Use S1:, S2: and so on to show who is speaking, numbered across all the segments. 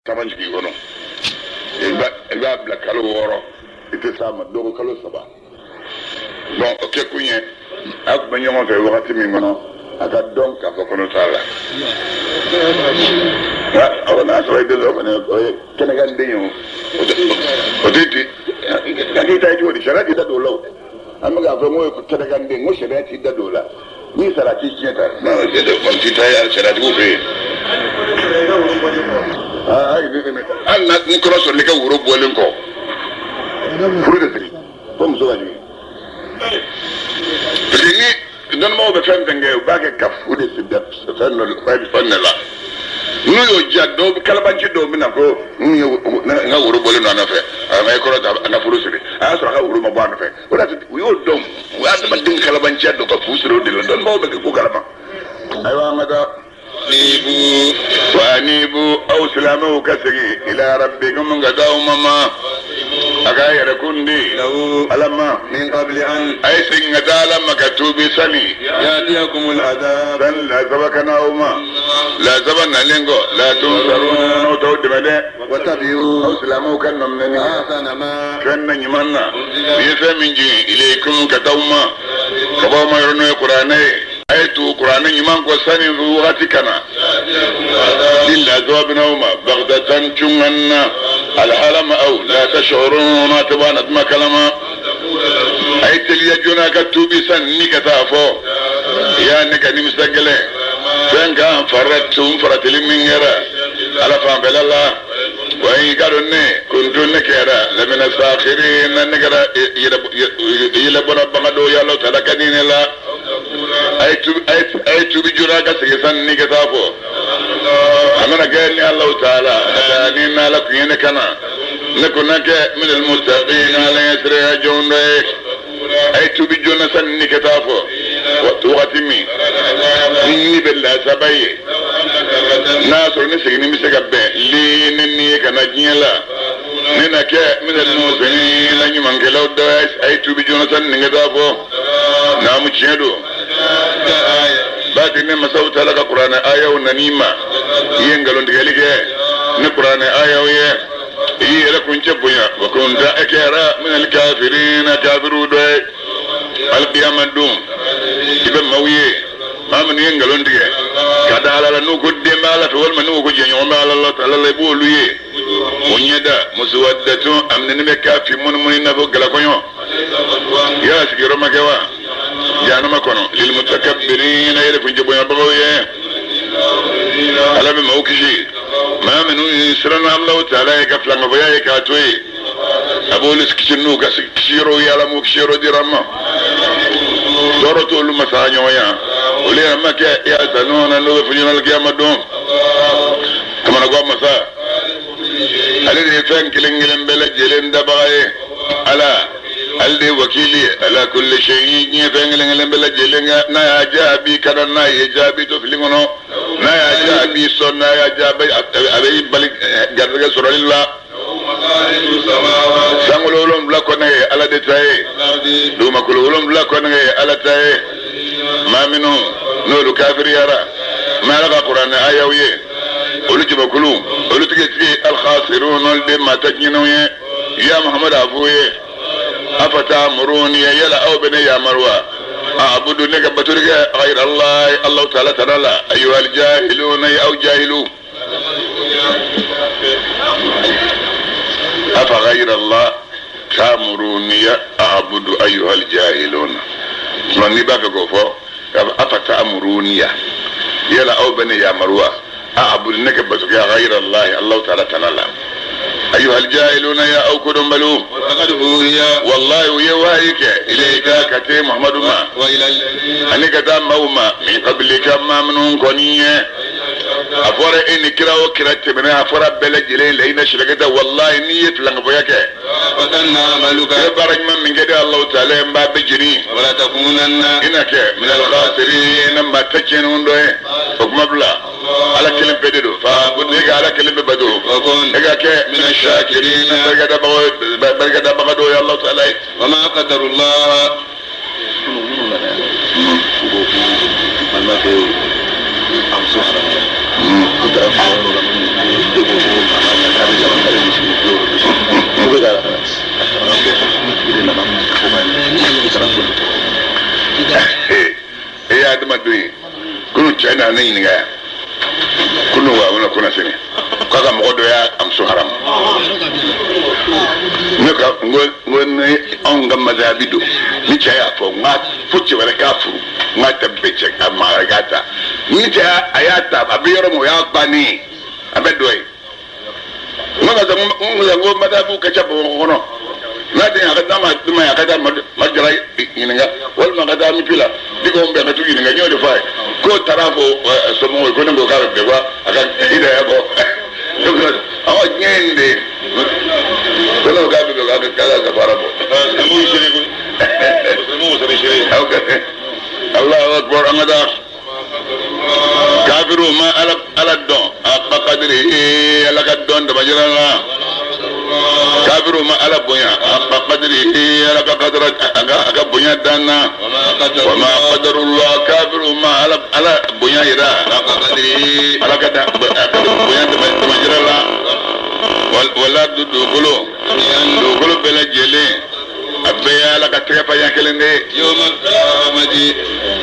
S1: Taman jigi kono eba bla kalo woro ite sama dogo kalo saba donc ke kunye ak ba nyoma fe wakati mi ngono aka donc ka kono sala ona so ide lo ne ko kenegan denyo oditi ati tay jodi sharati da do law amma ga fa moy ko kenegan den mo sharati da do la ni sarati kieta na de kon ti tay al sharati ko fe an na ni kɔrɔ sɔrɔ ne ka woro bɔlen kɔ furu de sigi ko muso ka jigin parce que ni dɔnnibaw bɛ fɛn fɛn kɛ u b'a kɛ ka fu de sigi fɛn ne la n'u y'o diya dɔw kalabanci dɔw bɛ na ko n ka woro bɔlen don a nɔfɛ a ma e kɔrɔ ta an ka furu siri a y'a sɔrɔ a ka woro ma bɔ a nɔfɛ o de y'a to u y'o dɔn u y'a adamaden kalabanciya dɔn ka fu siri o de la dɔnnibaw bɛ kɛ ko kalama ayiwa an ka taa وأنيبوا أو سلامه كسري إلى ربكم قداو ماما أغاير كندي ألما من قبل أن أي سنغدا لما كتوبي سني يأتيكم العذاب لا سبكنا وما لا سبنا لنغو لا تنصرون نوتود مدى وتبيروا أو سلامه كنمنني كنن يمنا بيسا من جي إليكم كتوما كبوما يرنو القرآن أيتو قرآن يمان قصاني روغاتكنا إلا ذوابنهما بغدة جمعنا الحلم أو لا تشعرون تبانت ما كلمة أيت ليجونا كتوبي سني كتافو يا نكا نمستقلي فإن كان فرت لمن يرى على فهم بالله وإن قالوا كنت نكرا لمن الساخرين نكرا يلبنا بغدو يالو تلقنين الله أيتو بجونا كسيسان نكتافو أمنا قالني الله تعالى أتانينا لك ينكنا نكونك من المستقين على يسرها جون ريك أيتو بجونا سن نكتافو وقتمي إني بالله سباي ناصر نسيني مسكبه لينني كنجيلا ننك من المسلمين لن يمنكلو دواس أيتو بجونا سن نكتافو نامو تشهدو باقي نما سوت لك قرآن آية وننيمة ينقلون تقليك نقرآن آية ويه هي لكم جبويا وكنت أكرا من الكافرين كافروا دوي القيامة دوم إبن مويه ما من ينقلون تقليك كذا على نوكو دمالة والمنوكو جنيوم على الله تعالى يبولو يه ونيدا مسودة أمن نمكافي من نفوق لكم يا سكيرو مكوا جانما كونو للمتكبرين يلفون جبويا بغوية على بموكشي ما منو يسرنا الله تعالى يكفلن غبيا يكاتوي أبولس كشنو كشيرو يالمو كشيرو ديرما دورتو لمسانيو يا ولي أمك يا سنون لو فجنا القيامة دوم كما نقول مسا على فين كلين بلا جلين دباي على alde wakili ala kulli shay'in yefengelen bela jelenga na ya jabi kana na ya jabi to filingono na ya jabi son na ya jabi abai balik garga soralilla sangololom bla ko ne ala de tay do makulolom bla ko ne ala tay ma minu no kafir yara ma la qur'an ayawiye ولج بكلوم ولج تجي الخاسرون اللي ما تجنوا يا محمد أبوي أفتأمروني يلا أو بني يا مروة أعبد لك بترك غير الله الله تعالى تعالى أيها الجاهلون أو جاهلون أفغير الله تأمروني أعبد أيها الجاهلون من نبقى كفو أفتأمروني يلا أو بني يا مروة أعبد لك بترك غير الله الله تعالى تعالى أيها الجاهلون يا أوكد بلوم والله يوهيك إليك كتي محمد ما أنك تامهما من قبلك ما منهم كونية أفور إني كرا وكرت من أفور بلد جلين لين شركته والله نية لنغفيك يبارك من كده الله تعالى ما بجني ولا تكونن إنك من الخاسرين ما تجنون ده حكم بلا على كلمة بدو فبديك على كلمة بدو إنك من الشاكرين بركة بغدو يا الله تعالى وما قدر الله doyi kunu china ne yinga kunu wa wona kuna sene kaga mo do ya am so haram ne ka ngone on gamma da bido ni chaya fo ma fuci wala kafu ma tabbeche amma gata ni chaya ayata abiyoro mo ya bani abedoy maga da ngo madabu ka chabo hono nadi ya kadama duma ya kadama majra yinga wal ma kadama pila digo mbe ka tugi nga nyode fay ko tarafo so mo ko ngo ka be wa aka ida ya go awa nyende ko no ka be ka kala ka farabo mo shiri ko mo shiri okay Allahu akbar amada kafiru ma ala don aka qadri ala kadon da majrala kafiru ma ala bonya aka qadri ala qadra aga bonya dana wa ma qadarullah kafiru ma ala bonya ira aka qadri ala kada bonya da majrala wala dugulu bela jele abya ala ka fa yakelende yoma amadi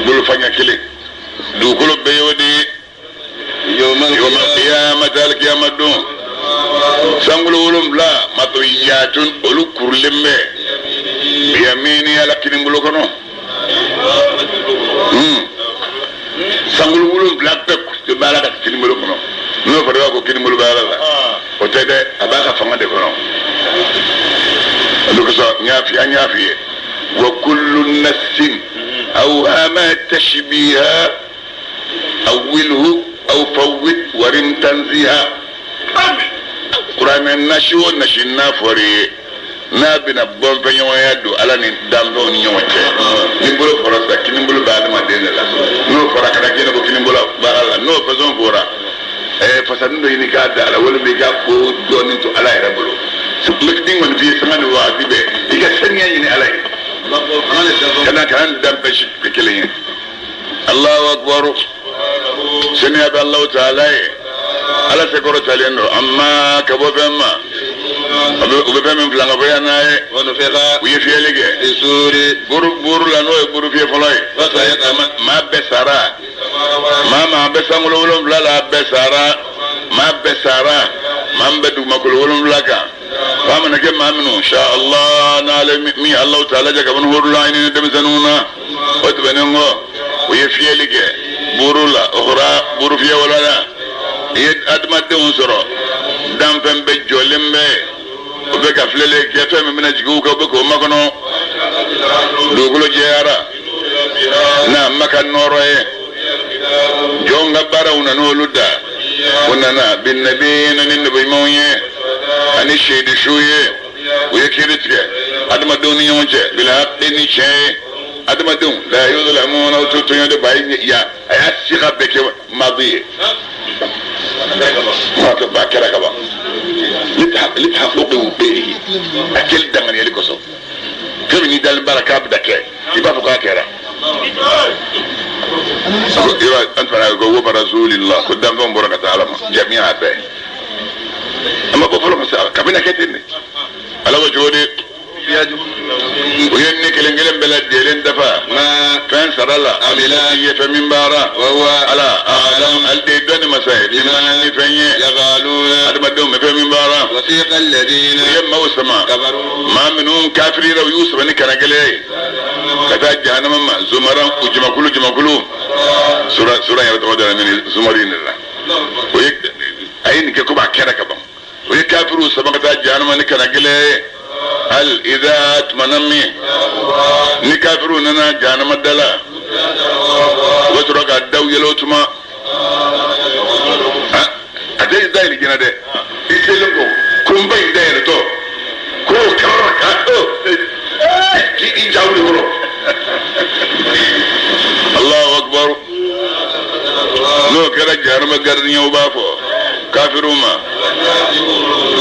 S1: bulu fanya kele dugulu beyodi yoma qiyamah al qiyamadun sangulu ulum la matuyatun ulu kurlembe yamini ala kinimbulo kono sangulu ulum black pep to balaka kinimbulo kono no fara ko kinimbulo balala o tede abaka fangade kono lukusa nyafi wa kullu nafsin aw ama tashbiha awilhu aw fawwid warim tanziha Qur'an nashiwo nashinna fori na bina bon penyo yado ala ni dambo ni nyoche nimbolo fora sa kinimbolo ba ma dene la no fora kada kene ko kinimbolo ba ala no façon fora façon do ni ka da ala wala be ga ko doni to ala ira bolo so mek ding man fi sama do wa bibe diga senya ni ala kana kan dam peshi kekelen Allahu akbar senya ba Allah ta'ala ala se koro talendo amma kabo bemma obe bemma flanga bayana e wono fela wi fielege suri buru la no buru fie folay ma besara mama besangulo wolom la besara ma besara mambe du makolo wolom laka fama na ke maminu insha Allah na le mi Allah ta'ala jaga ban horu la ni dem sanuna otu benengo wi fielege buru la okhra buru fie wala yed admade unsoro dam fembe jolembe obe ka flele keto me mena jigu ko be ko makono dugulo jeara na makan noroye jonga barawna no ludda kunana bin nabiyina nin nabi mawye ani shedi shuye ويكيرتك أدم دوني يونجه بالحق نيشة أدم دون لا يظلمون أو تطيعون باين يا أياسيخ بك ماضي ما تبع كذا كذا لتحققوا به أكل دمني لكسو كم ندال بركة بدك يبقى فوق كذا يبقى أنت فنقول برسول الله قدام فم بركة على جميع به أما بقولوا مسألة كبيرة كتير على وجودي ويني كلنجلن بلد ديلن دفا ما كان سرلا على يفهم بارا وهو على عالم الدين مسائل لما نفني يقالون أدمدهم يفهم بارا وثيق الذين يموا السماء ما منهم كافرين ويوسف أني كان قلي كذا جهنم ما زمرا وجمكلو سورة يرتقدر من زمرين الله ويك أين كوبا كذا كبام ويكافروا سبقة جهنم أني كان قلي هل إذا أتمنى نكافروا ننا جهنم الدلا وترك الدو يلوتما أدي داير جنا ده يسلمكم كم بي داير تو كو كرك كي يجاولي هرو الله أكبر لو كرا جهنم قرنيا وبافو كافروا ما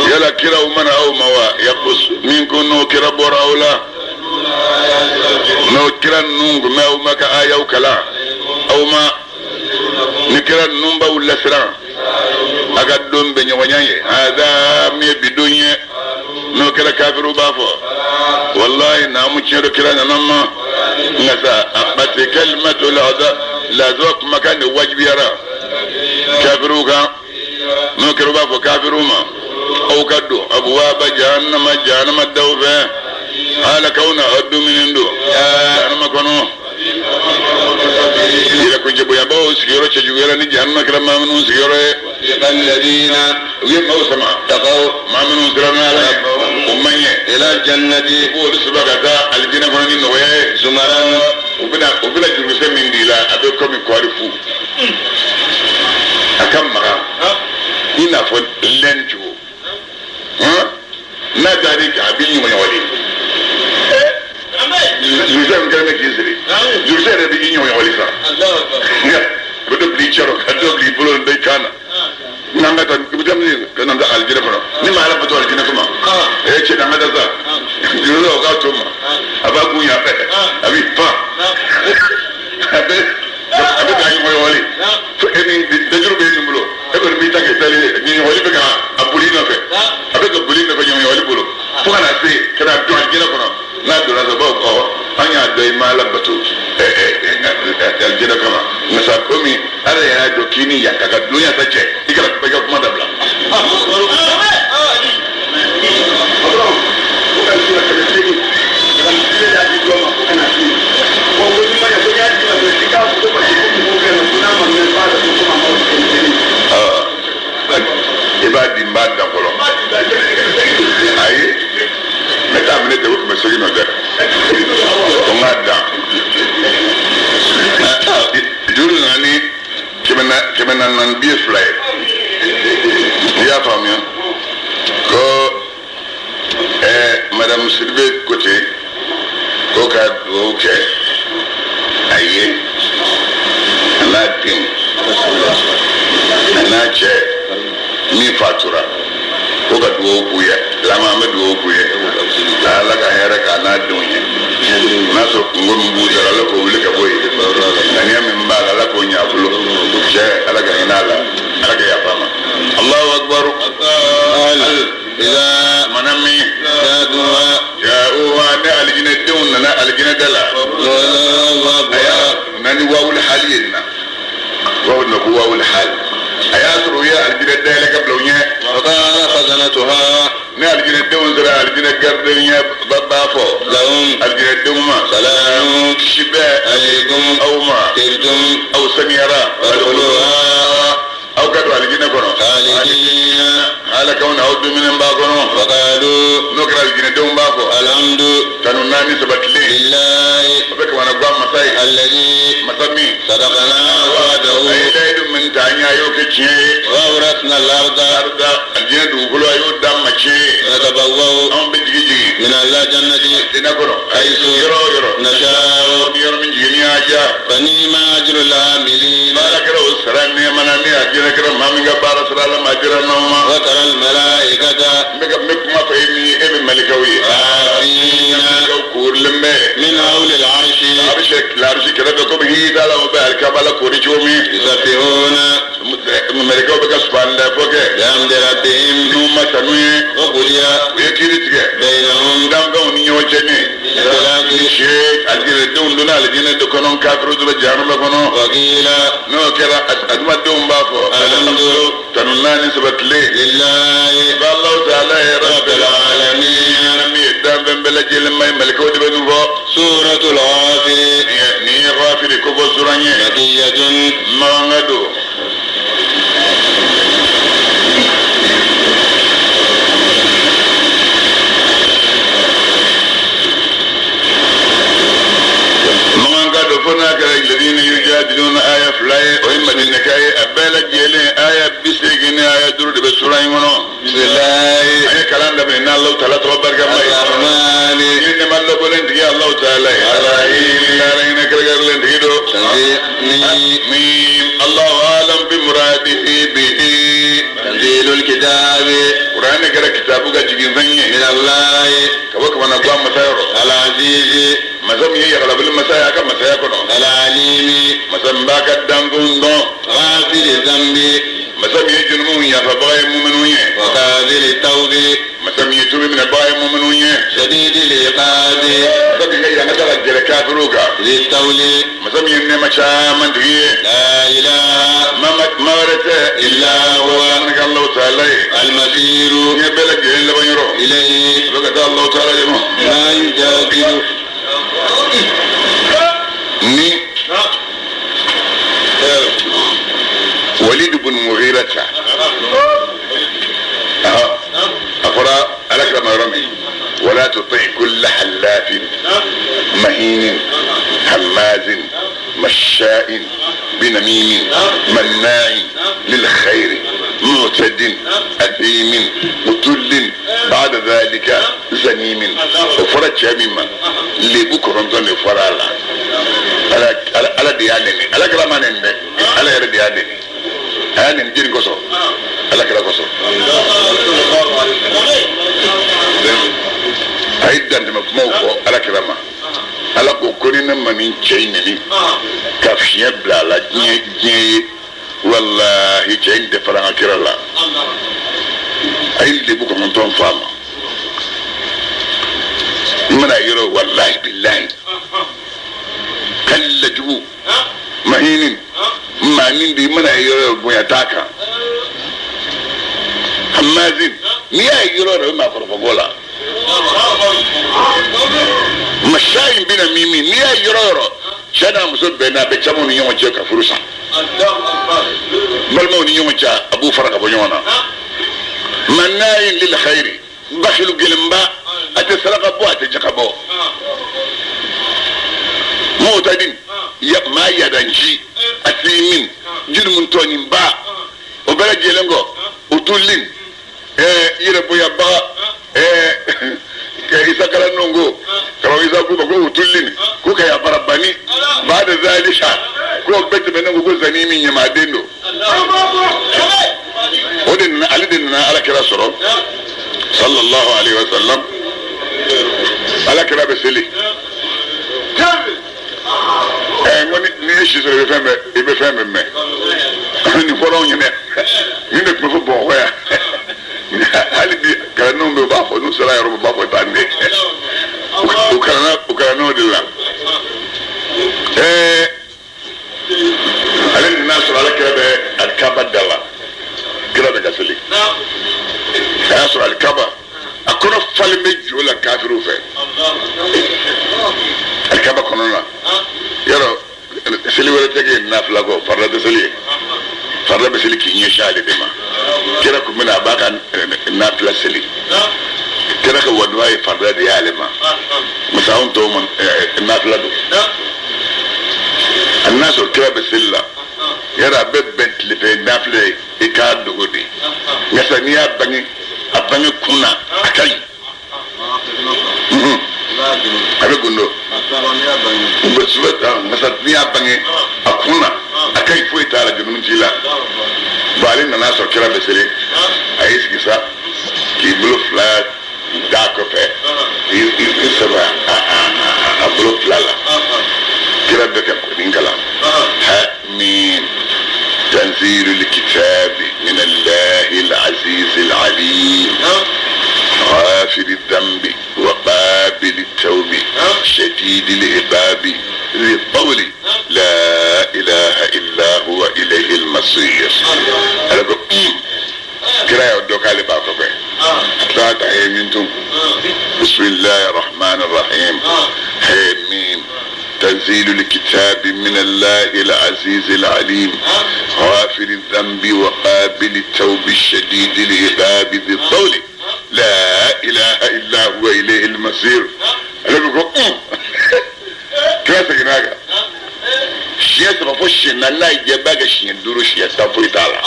S1: يلا كرا ومن أو موا يقص منكم نو كرا بور أولا نو كرا نونغ ما أو ما كآية وكلا أو ما نكرا نونبا ولا سرا أقدم بني ونيا هذا مي بدوني no kala kafiru bafo wallahi na mu ciro kira na namma ngasa abati kalimatu la zok makan wajibi yara kafiru ka no kala bafo kafiru ma au kaddo abwaba jahannama dawfa hala kauna addu min indo jahannama kono ila kunje boya bawo sigiro che jugera ni jahannama kala mamnun sigiro alladina yema usama taqaw mamnun sirana la umanye ila jannati qul subagata aljina kono ni noye zumaran ubina juruse min dila abe komi kwarifu akamara ina fo lenju na dari ka abin yi wali juruse mi kana kizri juruse da bi yi wali sa ko do bli charo ka do bli bulo be kana nanga tan bitam ni kana da aljina kono ni ma ala bato aljina kuma ce nanga da za juruse ga to ma abagu ya pe abi pa abe da yi wali to eni da jurube ni bulo ebe mi ta ke tali ni wali be ka abuli na fe abe ka buli na fe ni wali bulo to kana se kana do aljina kono na do na ba ko anya do ma la bato aljina kama nasa komi ara ya do kini ya kaga dunya ta ce ikara ba ga kuma da bla ibadi mbanda kolo ayi meta amene de wutu mesogi no de to ngada dulu nani kemena nan bi fly ya famia ko madame Sylvie côté ko ka okay ayi la tim na che mi fatura ko ka duwo kuye lama me duwo kuye ala ka hera ka na dunye na so ngom buza ala ko wule ka boy nani am mbala ala ko nyafulo je ala ka inala ala ka yapama Allahu akbar ila manami ja'uha na aljina dunna na aljina dala aya nani wawul halina wawul hal ayat ruya aljina dala kablonye وقال خزنتها نال جنة دون زرع الجنة قردنيا بابافو لهم الجنة دوما سلام شباء عليكم أو ما تلتم أو سميرا فادخلوها أو كدوا الجنة كنو خالدين على كون أود من باكنو وقالوا نكر الجنة دوم بافو الحمد تنوناني سبت لي لله وبك وانا قام مساي الذي مسمي صدقنا وعده أي لايد من تانيا يوكي وورثنا الأرض الجنة دوكلو أيو دام مچي نتبوأ أم بجيجي من الله جنة تنكرو حيث يرو نشاء يرو من جنيا جا فنيم أجر العاملين بارك رو سرني منامي أجر كرم مامي بارك سرالم أجر نوما وترى الملائكة مك ما فهمي إبن ملكوي آمين كورلمة من حول العرش كده بكم هي دالا وبالك بالا كوري جومي يسبحون ملكو بك سبحان الله فوق بحمد ربهم نوما تنوي وقضيا ويكيرتك بينهم دام نيوجني الشيخ الجنة دون دون الجنة دكانون كافرو دول جهنم كانوا وقيل نو كلا أتمدون بافو الحمد تنوناني سبت لي لله بالله تعالى رب العالمين رمي دام بلجل ما ملكو دبنو سورة الغافر ني غافر كوبو سورانية مكية مانغدو فنا الذين يجادلون آية فلاي وإما النكاية أبالا جيلين آية بسيقين آية درود بسورة يمنو بسم الله أي كلام ده بإن الله تعالى تبارك الله إنما الله بلند يا الله تعالى الرحيم لا رأينا كرقر لند هيدو ميم الله أعلم بمراده به تنزيل الكتاب قرآن كرا كتابك جيجين فنيه من الله كوك من أقوام مسيرو العزيز مسام يغلب المسايا كما سيكون العليم مسام باك الدنقون دون غافل الذنب مسام يجنمون يا فبغي مؤمنون وقابل التوب مسمي توبي من باي مؤمنون
S2: شديد العقاب
S1: مسمي يا مثلا جركات روكا
S2: للتولي
S1: مسمي إنما شامن دي
S2: لا إله
S1: ما ورث
S2: إلا هو
S1: من الله تعالى
S2: المسير
S1: يبلغ إلا بنيرو
S2: إليه
S1: لقد الله تعالى جمو
S2: لا يجادل
S1: ني وليد بن مغيرة أقرأ ألك ما رمي ولا تطع كل حلاف مهين هماز مشاء بنميم مناع للخير معتد أثيم متل بعد ذلك زنيم وفرج شميما لبكرة ظن فرالا على ديانني على كلامانني على يد ديانني أنا نجري قصو على كلا قصو أيضا مفهوم على كلامه ala ko koni na mani chain ni kafia bla la nye wallahi chain de faranga kirala ay de bu ko mon ton fama mana yoro wallahi billahi kallaju mahinin manin di mana yoro boya taka hamazin ni ay yoro ma ko gola mashayin bina mimi ni ya yoro shana muso bena be chamo ni yongo ka furusa balmo ni yongo cha abu faraka bonyona manayin lil khairi bakhilu gelimba ate salaka bo ate jakabo mutadin ya ma yadanji asimin jirmun tonin ba o bela jelengo utullin yire boya ba isa kala nongo kala isa ku ko utullin ku ka ya barabani ba da zalisha ko bete benango ko zanimi nyama dendo odin alidin na ala kira soro sallallahu alaihi wasallam ala kira beseli ngoni ni shi soro be femme me ni foro nyene ni ne ko bo ya ali di kala no be ba fo no sala yoro ba fo tande ukala no de la ali na sura ala kala be al kaba dala kala be gaseli ya sura al kaba akono fali me jola kafiru fe al kaba kono la yoro seli wala tege na flago farda de seli farda be seli ki nyeshali de ma kira ku mina baka na plaseli kira ka wadwa e farda de yalema musaun to man na plado annaso kira be sella yara be bentle be na play e ka dogodi ngasaniya bangi abangi kuna akai abe gundo be suweta ngasaniya bangi akuna akai foi tala junun jila bali na naso kira besele ayis kisa ki blue flag dark fe is a blue flag kira beka dingala ha min تنزيل الكتاب من الله العزيز العليم غافر الذنب وقابل التوب شديد العقاب ذي الطول لا اله الا هو اليه المصير كرايه الدوكالي باكوبي ثلاثه ايمنتم بسم الله الرحمن الرحيم حميم تنزيل الكتاب من الله العزيز العليم غافر الذنب وقابل التوب الشديد العقاب ذي الطول لا اله الا هو اليه المصير انا بقول كيف كده شيء تفوش ان الله يجيبك شيء دروش يا سافوي تعالى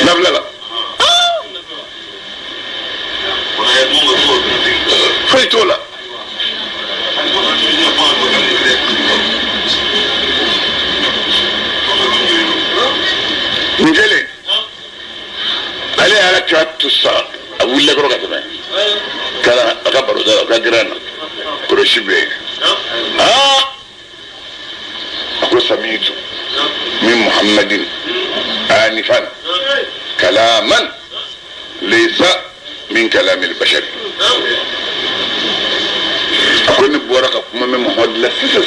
S1: نبلا فايتولا نجلي علي على كات الصاد اقول لك روكا كمان كلا اكبر ده كجرانا كروشبي اقول سميت من محمد آنفا كلاما ليس min kalamil bashari akoni bora ka kuma me Muhammad la sisa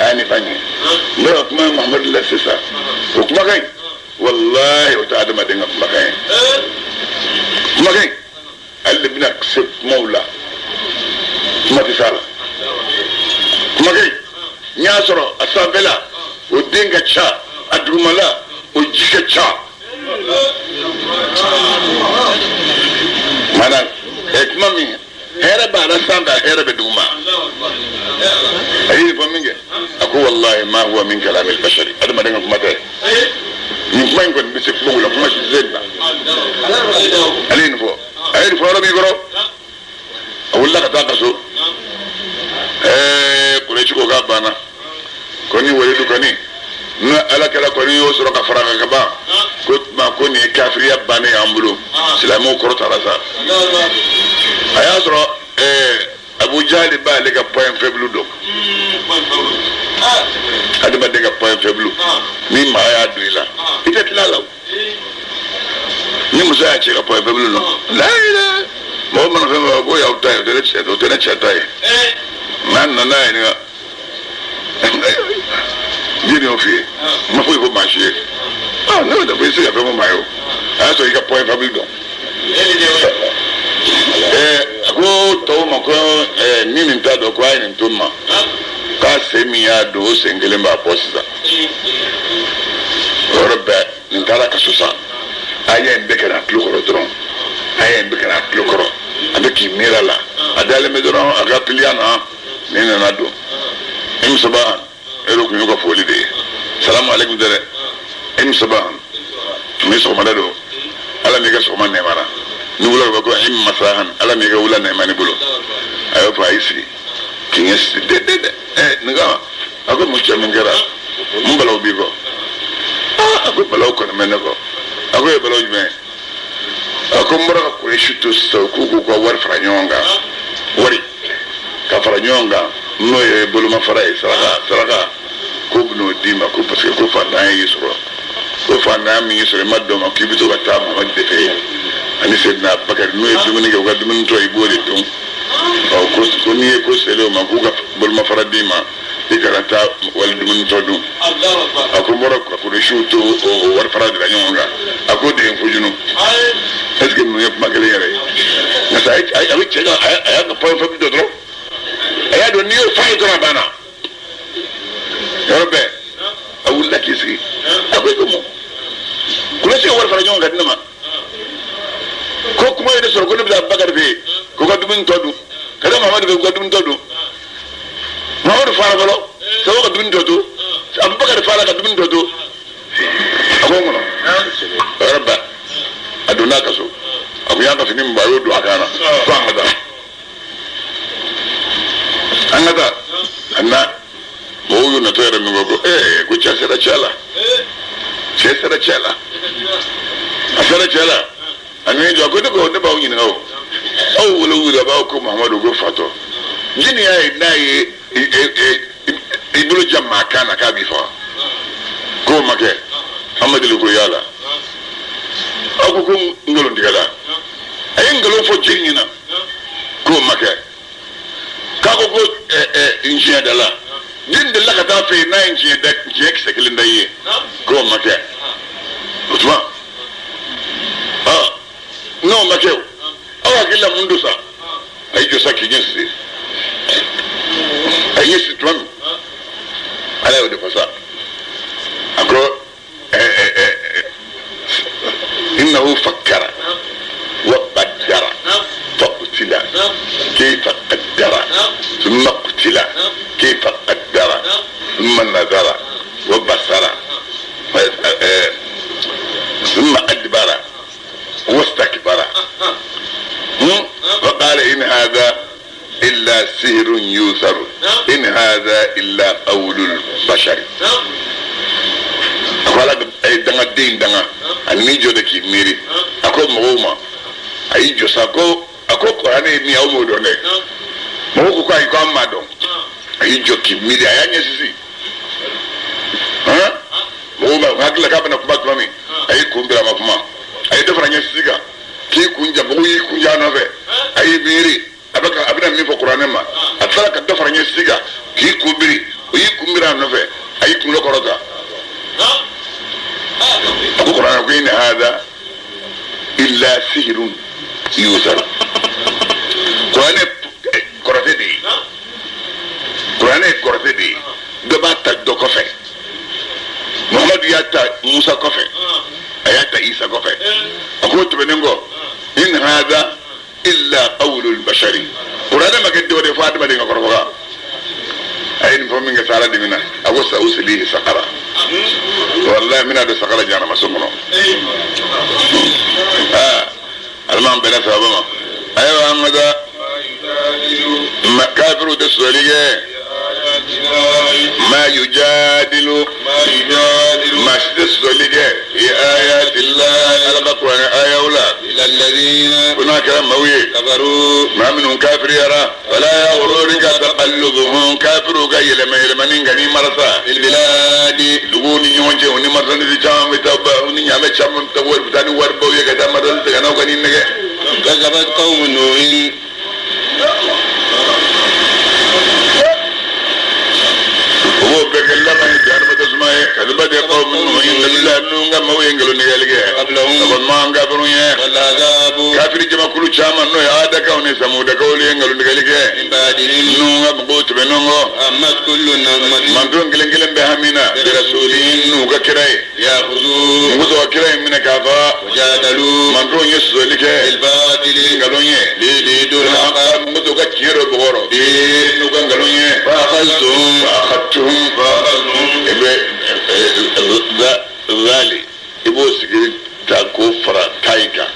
S1: ani fanye bora kuma Muhammad la sisa kuma kai wallahi wata adama dinga kuma kai Allah bina ksib maula kuma tisala kuma kai nyasoro asabela o dinga cha adrumala o jika cha mana kuma mi hera ba na sanda hera be duma ayi fa minge ako wallahi ma huwa min kalam al bashari adama dinga kuma tay ni kuma ngon bi se kuma kuma ci zenna alin fo ayi fo rabi goro awulla ka ta kaso kure ci ko ga bana ko ni wari du kani na ala kala ko ni yo soro ka faraka ka ba ko ma ko ni kafiriya bane ambulo islamu ko ta rasa aya soro Abu Jahl ba le ka point faible do ade ba de ka point faible ni ma ya duila ite tlala ni musa ya ce ka point faible no la ila mo man fa go ya utai de ce do te ne ce tai nan na na ni jini ofi ma fo ko marché no da be se ya fa mo mayo so ka point faible do ako to ma ko ni min ta do ko ai nin tumma ka se mi ya do sengele ba posisa orbe nin tara ka susa aye mbekera tlukoro dron aye mbekera tlukoro abeki mirala adale me dron aga piliana nina na do im sabah ero ku ko foli de salamu alaikum dere im sabah mi so madado ala mi ga so man ne mara ni wula ko im masahan ala mi ga wula ne mani bulo ayo fa isi kinyes de nga ako mu chamin gara mun balaw bi ko ako balaw ko men ko ako e balaw me ako mbara ko reshuto so ku ko war franyonga wari ka franyonga no e bulu ma farai saraka ko no dima ko parce que ko fa na yisro ko fa na mi yisro maddo ma kibito ka ta ma de fe ani sedna bakar no e dum ni ga dum to e bole dum ko ni ko selo ma ko ga bulu ma farai dima dikarata wal dum to dum ako mbara ko reshuto o war farai de nyonga ako de fujunu est ce que no yep magale yare na sai ai avec cela ay na point faible de trop aya do niyo fay to bana yorbe awul la kisi akoy ko mo kula ci war fa ñoo nga dina ma ko kuma yede so ko ne bi bakar be ko ga dum todu kada mamadu be ko dum todu mamadu fara balo so ko dum todu abu bakar fara ka dum todu ako ngono yorbe aduna kaso abu ya ka fini mbayo do akana ko amada anada anna boyu na tere mi gogo ku chasera chala asera chala ani jo ko ko ne bawo nyina o wulu ba ko Muhammadu go fato jini ya na ye ibulu jamma kana ka bi fa ko make Muhammadu ko yala ako ko ngolo ndigala ay ngolo fo jinyina ko make kako ko ingénieur de la din de la ka ta fe na ingénieur de jek sekele ndaye ko make utma no make awa kila mundu sa ay jo saki jinsi ay yesi twam ala o de fasa ako innahu fakkara wa qaddara faqtila كيف قدر ثم قتل كيف قدر ثم نظر وبصر ثم أدبر واستكبر وقال إن هذا إلا سحر يوثر إن هذا إلا قول البشر قال أي دعنا دين دعنا أني جودك ميري أكو مغوما أي جوساكو ako korane mi awo do ne mo ko kai ko amado ayi joki mi dia yanye sisi mo ba hakla ka bana ko ba mi ayi ko mbira ma kuma ayi do franya sisi ga ki kunja buyi kunja no fe ay biri abaka abina mi fo qur'an ma atala ka dafara nye siga ki kubiri yi kumbira no fe ay kunlo korota abu qur'an ko in hada illa sihrun yusar qur'an korote di qur'an korote di gabata do ko fe muhammad yata musa ko fe ayata isa ko fe akoto benengo in hada illa qawlul bashari qur'ana ma keddo de fatima de ngakoro ga ayin fo minga sala de mina agosa uslihi saqara wallahi mina do saqara jana masumono alman bela sabama ayo amada makafiru de solige ما يجادل ما تسولك في آيات الله القرآن آية ولا
S2: إلى الذين
S1: هناك موي
S2: كفروا
S1: ما منهم كافر يرى ولا يغررك تقلبهم كافر كي لما يلمنين غني مرسا
S2: البلاد
S1: لغوني يونجي وني مرسا نزي جام بتابا وني نعمل جام تقول بتاني وربو يكذا مرسا تغنوا غني نجى
S2: كذبت قوم نوح
S1: هو بكلم عن جانب تسمعه كذبت قوم نوح إلا نونغا ما وينقلوا نجالك
S2: قبلهم
S1: طبعا ما هم كافرون
S2: والعذاب
S1: كافر جما كل شام نو هذا كوني سمودا كولي ينقلوا نجالك
S2: من بعدهم
S1: نونغا بقوت بنونغو
S2: أمت كل نعمة
S1: من دون كلن بهمنا برسولين نوغا كراي
S2: يأخذوا
S1: نوغا كراي من كافا
S2: وجادلوا
S1: من دون يسولك
S2: الباطل
S1: قالوني
S2: ليدوا الحق
S1: نوغا كيرو بغورو نوغا قالوني
S2: فأخذتهم
S1: ذالي يبوسك تاكو فرا تايكا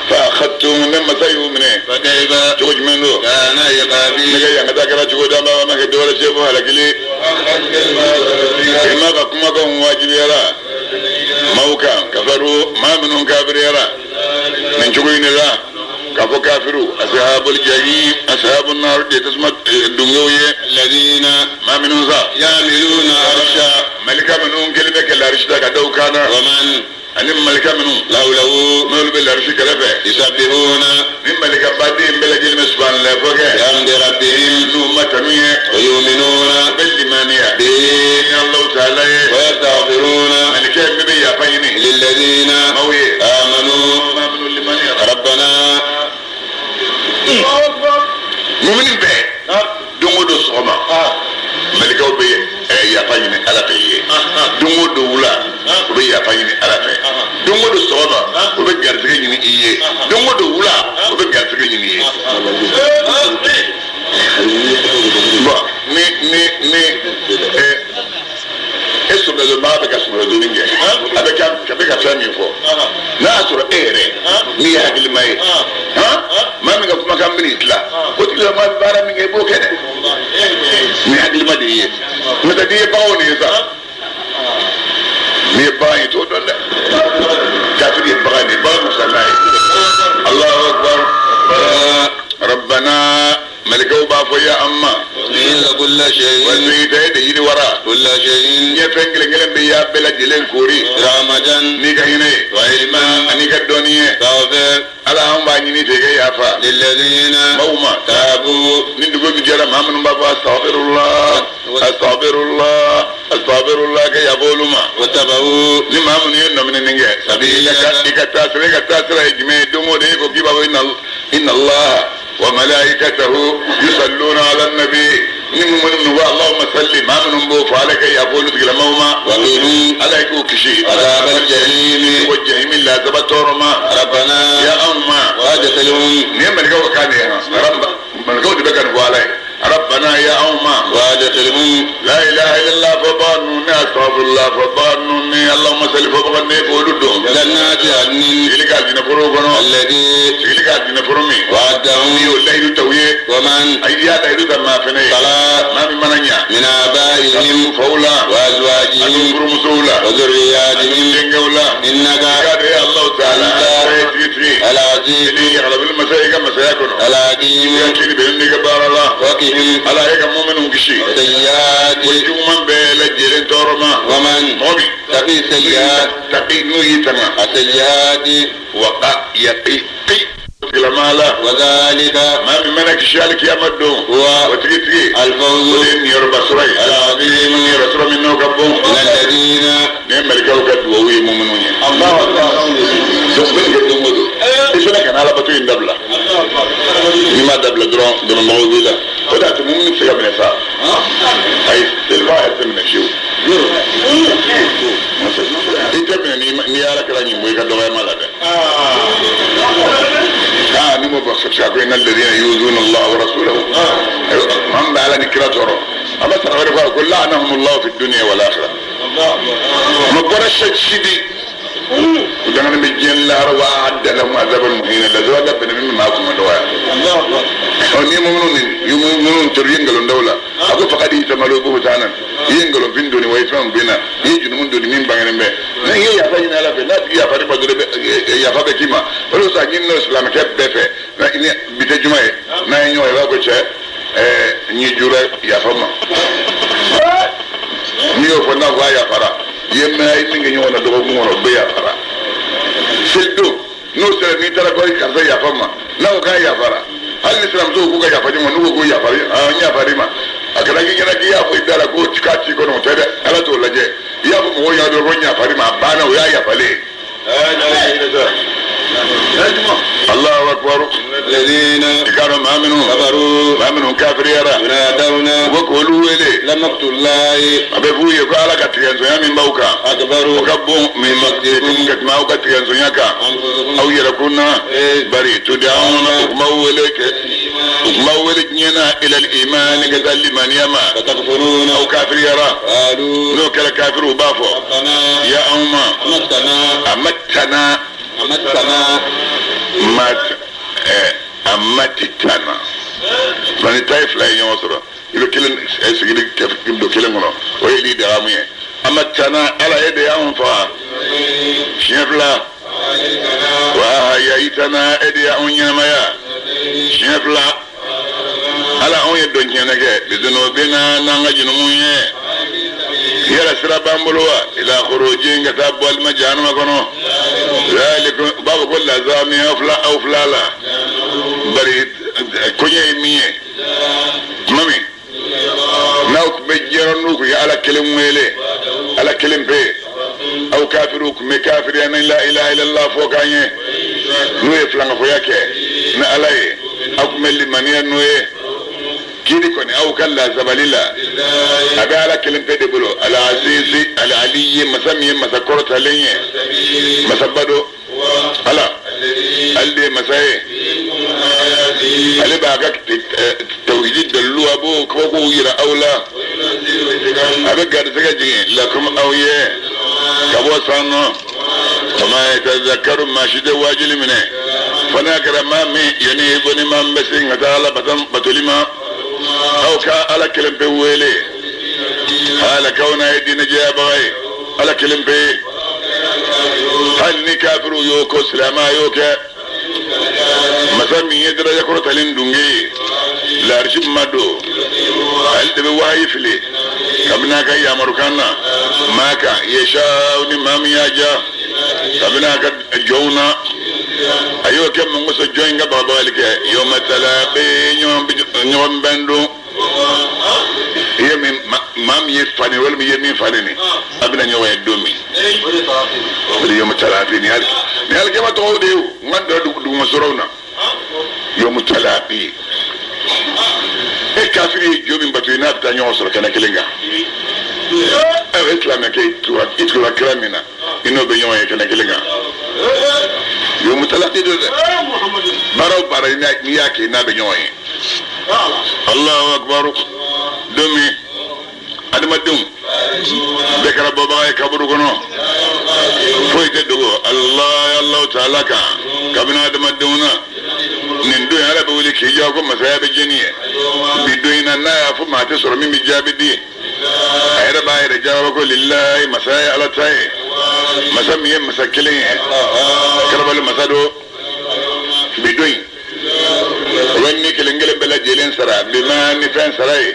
S1: فاخذتهم لما سيئوا منه
S2: فكيف
S1: جوج منه
S2: كان يقابي
S1: نجي ينغتاكرا جوج داما ما كدولا شيفو هلكلي إما كما كان واجب يرى موكا كفروا ما منهم كافر يرى من جوين الله كفو كافروا أصحاب الجحيم أصحاب النار دي تسمى الدنيوية
S2: الذين
S1: ما منهم ذا
S2: يعملون عرشا
S1: ملكا منهم كلمة كالعرش دا كدو كان
S2: ومن
S1: أنم ملكا منهم
S2: لوله
S1: مول بالعرش كلفة
S2: يسبحون
S1: من ملكا بعدين بلا جلم سبحان الله فوقه
S2: بحمد ربهم
S1: نوما تنوية
S2: ويؤمنون
S1: بالإيمانية
S2: به
S1: الله تعالى
S2: ويستغفرون
S1: ملكا مبي يفيني
S2: للذين
S1: موي
S2: آمنوا
S1: ما منهم الإيمانية
S2: ربنا
S1: مؤمنين به دونغو دو سوما ملكا بي يفيني على بي دونغو دو ولا بي يفيني على بي دونغو دو سوما وبي جارتك يني إيه دونغو دو ولا وبي جارتك يني إيه eso da ba ba ka sumara do ninge abeka fami fo na asura ere ni ya hagil mai ha ma mi ga kuma kan mini itla ko tila ma bara mi ga bo kene ni hagil ma de mi da de ba woni sa mi ba yi to don da kafiri ba ni ba musallai Allahu akbar ربنا ملكوا بافو يا أما
S2: كل شيء
S1: وزيد يدي ورا
S2: كل شيء
S1: يفنجل جلن بيا بلا جلن كوري
S2: رحمة
S1: نيكا هنا
S2: وعلما
S1: نيكا الدنيا
S2: تغفر
S1: على هم بانيني تيجي يافا
S2: للذين
S1: موما
S2: تابوا
S1: ندقوا بجرى محمد بابا استغفر الله استغفر الله استغفر الله كي يقولوا ما
S2: واتبعوا
S1: لما من ينو من النجاة سبيلك إكتاسر إجماع دمو ديكو كي بابا إن الله وملائكته يصلون على النبي من اللهم صل ما منهم بوف عليك يقول تقول موما
S2: ومنهم
S1: عليك كشي
S2: عذاب الجحيم
S1: والجحيم لا تبتورما
S2: ربنا
S1: يا أما
S2: وادخلهم
S1: نعم الجو كان يا رب من الجو تبكر عليه ربنا يا أما
S2: وادخلهم
S1: لا إله إلا الله فبانوني أستغفر الله فبانوني اللهم صل فبغني فولدهم
S2: جنات عدن
S1: سيلك عدنا فروغنو
S2: الذي
S1: سيلك عدنا فرومي
S2: وعدهم
S1: يقول الله تويه
S2: ومن
S1: أيديات أيدو ما فيني
S2: صلاة
S1: ما بمنانيا
S2: من آبائهم
S1: فولا
S2: وأزواجهم
S1: فرمسولا
S2: وذرياتهم
S1: جنجولا
S2: إنك
S1: قال يا الله تعالى
S2: العزيز
S1: يغلب المسائق مسائقنا
S2: الحكيم
S1: يكين بإنك بار الله
S2: وقهم
S1: ala hega mu'minu gishi
S2: سيئات
S1: وجوما بلجل تورما
S2: ومن
S1: موبي
S2: تقي سيئات
S1: تقي نويتما
S2: السيئات
S1: وقع يقي مالا
S2: وذلك
S1: ما من منك شالك يا مدو
S2: هو
S1: وتجي
S2: الفوز
S1: ودين يربى سري
S2: العظيم
S1: من يرسل منه كبون
S2: من الذين
S1: نعم الكوكب وهي مؤمنون
S2: الله أكبر
S1: سبحان الله إيش لك أنا على بتوين دبلة لما دبلة درون موجود لا وده تمومن في يوم نساء هاي الواحد من الشيو إنت نيارك لاني بويك دوغي مالا نمو بخصوصا إن الذين يؤذون الله ورسوله هم على نكرة أما تنعرفها كل لعنهم الله في الدنيا والآخرة مبارا الشديد ودعنا بجين الله وأعد لهم عذابا مهينا لذو أدبنا مما معكم الدواء يؤمنون ترينغلون دولة أقول فقد يتملوا بهتانا ينغلون في الدنيا ويتمون بنا يجن من دون من بغير ما نهي يفاجئنا لا في لا يفارق بدر يفاجئ كيما ولو ساكن الإسلام كيف بفه بتجمع ما ينوي يفاجئ شيء نيجورا يفهم نيو فنا ويا فرا يما يمكن يوانا دوغون وانا بيا فرا سلدو نوسر نيتلا كوي كذا يفهم لا وكان يفرا هل الإسلام زوجو كوي يفهم ما نوجو يفرا يفرا ما أكلم كنا كيا في دارا كو تكاتي كنا متى على طول لجة يفهم هو يادو رونيا فرا ما بانا ويا يفعله الله أكبر
S2: الذين
S1: كانوا ما منهم كافر يرى
S2: ينادون
S1: وقولوا إليه
S2: لم نقتل الله
S1: أبوي يقال لك تيانزويا من بوكا
S2: أكبر
S1: وكبوا من مقتكم كتما وكا تيانزويا أو يركونا بري تدعون أكمولك نينا إلى الإيمان كذل من يما
S2: فتكفرون
S1: أو كافر يرى
S2: قالوا
S1: نوكل كافر وبافو يا أمة أمتنا أمتتنا فاني تايف لا يوصر يلو كيلن اسغيد كيبدو كيلن نو ويلي دامي أمتنا على يد أنفا شنفلا وهيئتنا ادي أنيمايا شنفلا على أني دنيا نجى بذنوبنا نانجنمويه يلا سرابان بلوا إلى خروجين كتاب والمجان ما كانوا ذلك باب كل زامي أو فلالا بريد كوني مية مامي ناوك بجيرانوك يا على كلم ويلي على كلم بي أو كافروك مكافر يعني لا إله إلا الله فوق عنيه نوي فلان فوياك نعلي أو ملي منيا نوي كيدي كوني أو كلا زباليلا أبي على كلمة دبلو على عزيزي على علي مسمي مسكرت عليه مسبدو على الدي مساي علي بعك توجد دلوا أبو كوكو يرا أولا أبي قاعد سكجين لكم أويه كابو سانو وما يتذكر ما شد واجل منه فناكر ما مي يعني بني ما بسين هذا بتولما أو كألا كلم بويلي على كونه الدين جابعي على كلم بي هل نكافر يوكو سلاما يوكا مسامي يدرى يكرة لندنجي لا رشب مدو هل تبواهي فلي كابناك يا مركانا ماكا يشاوني مامي ياجا كابناك جونا ayo kem mo so joinga baba walike yo matala be nyom bendo yemi mam ye fani wala mi yemi fani ni abina nyowe domi yo matala be ni hal ke ma to de ngando du mo sorona yo matala be e kafiri jomi batu ina ta nyowo soro kana kelenga e islam ke itu la kramina ino be nyowe kana kelenga yo mutalati do baro bara ni yake na be nyoy Allahu akbar domi adama dum bekara baba ay kaburu kono foyte dogo Allah ta'ala ka kabina adama duna nin do yara be wuli ki jago masaya be jeniye bi do ina na ya fu mate soro mi jabidi ayra ba ayra jago ko lillahi masaya ala tay مسمي مسكلين كربل مسدو بدوين وانك kelengele bela jelen sara bima ni fen sarai